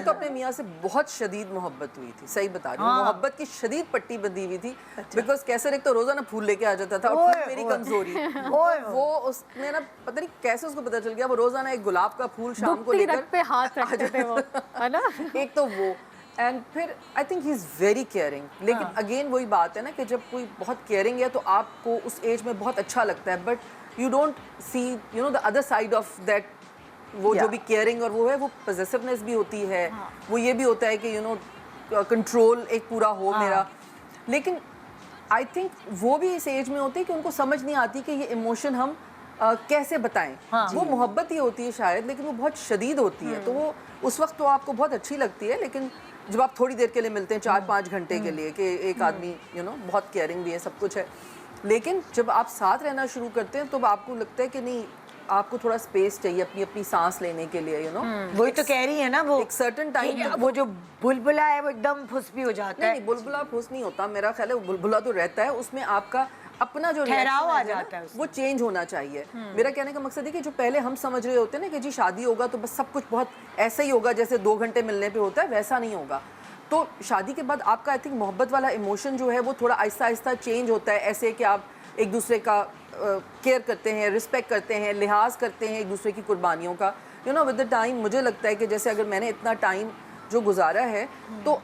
تو اپنے میاں سے بہت شدید محبت ہوئی تھی, صحیح بتا رہی ہوں, محبت کی شدید پٹی بندھی ہوئی تھی, بیکاز کیسر ایک تو روزانہ پھول لے کے آ جاتا تھا اور پھول میری کمزوری, وہ اس نے نا پتہ نہیں کیسے اس کو پتہ چل گیا, وہ روزانہ ایک گلاب کا پھول شام کو لے کر پہ ہاتھ رکھتے تھے وہ, ہے نا. ایک تو وہ, اینڈ پھر I think he is very caring. لیکن اگین وہی بات ہے نا کہ جب کوئی بہت کیئرنگ ہے تو آپ کو اس ایج میں بہت اچھا لگتا ہے, but you don't see you know the other side of that. وہ جو بھی کیئرنگ اور وہ ہے, وہ پوزیسونیس بھی ہوتی ہے, وہ یہ بھی ہوتا ہے کہ یو نو کنٹرول ایک پورا ہو میرا. لیکن آئی تھنک وہ بھی اس ایج میں ہوتی ہے کہ ان کو سمجھ نہیں آتی کہ یہ ایموشن ہم کیسے بتائیں. وہ محبت ہی ہوتی ہے شاید, لیکن وہ بہت شدید ہوتی ہے, تو وہ اس وقت تو آپ کو بہت اچھی لگتی ہے, لیکن جب آپ تھوڑی دیر کے لیے ملتے ہیں 4-5 گھنٹے کے لیے کہ ایک آدمی یو نو بہت کیئرنگ بھی ہے, سب کچھ ہے, لیکن جب آپ ساتھ رہنا شروع کرتے ہیں تو آپ کو لگتا ہے کہ نہیں, آپ کو تھوڑا سپیس چاہیے اپنی سانس لینے کے لیے, یو نو. وہی تو کہہ رہی ہے نا, وہ ایک سرٹن ٹائم, وہ جو بلبلا ہے وہ ایک دم پھس بھی ہو جاتا ہے. نہیں, بلبلا پھس نہیں ہوتا, میرا خیال ہے بلبلا تو رہتا ہے, اس میں آپ کا اپنا جو ٹھہراؤ آ جاتا ہے, وہ چینج ہونا چاہیے. میرا کہنے کا مقصد ہے کہ جو پہلے ہم سمجھ رہے ہوتے ہیں نا کہ جی شادی ہوگا تو بس سب کچھ بہت ایسا ہی ہوگا جیسے 2 گھنٹے ملنے پہ ہوتا ہے, ویسا نہیں ہوگا. تو شادی کے بعد آپ کا آئی تھنک محبت والا ایموشن جو ہے وہ تھوڑا آہستہ آہستہ چینج ہوتا ہے, ایسے کہ آپ ایک دوسرے کا کیئر کرتے ہیں, رسپیکٹ کرتے ہیں, لحاظ کرتے ہیں ایک دوسرے کی قربانیوں کا, you know. With the time مجھے لگتا ہے کہ جیسے اگر میں نے اتنا ٹائم جو گزارا ہے, تو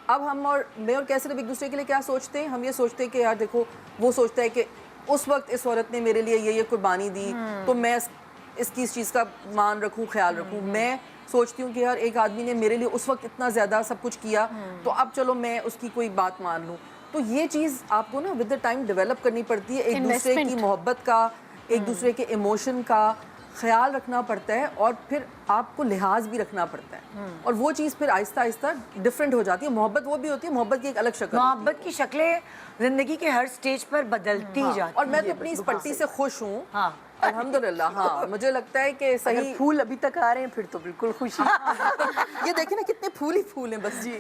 اب ہم اور میں اور کیسے ایک دوسرے کے لیے کیا سوچتے ہیں, ہم یہ سوچتے ہیں کہ یار دیکھو, وہ سوچتا ہے کہ اس وقت اس عورت نے میرے لیے یہ قربانی دی تو میں اس کی اس چیز کا مان رکھوں, خیال رکھوں. میں سوچتی ہوں کہ یار ایک آدمی نے میرے لیے اس وقت اتنا زیادہ سب کچھ کیا, تو اب چلو میں اس کی کوئی بات مان لوں. تو یہ چیز آپ کو نا ود دا ٹائم ڈیولپ کرنی پڑتی ہے, ایک دوسرے کی محبت کا, ایک دوسرے کے ایموشن کا خیال رکھنا پڑتا ہے, اور پھر آپ کو لحاظ بھی رکھنا پڑتا ہے, اور وہ چیز پھر آہستہ آہستہ ڈفرینٹ ہو جاتی ہے. محبت وہ بھی ہوتی ہے, محبت کی ایک الگ شکل, محبت کی شکلیں زندگی کے ہر سٹیج پر بدلتی جاتی ہیں. اور میں تو اپنی اس پٹی سے خوش ہوں الحمدللہ. ہاں, مجھے لگتا ہے کہ صحیح پھول ابھی تک آ رہے ہیں پھر تو بالکل خوشی. یہ دیکھیں نا کتنے پھول ہی پھول ہیں بس. جی.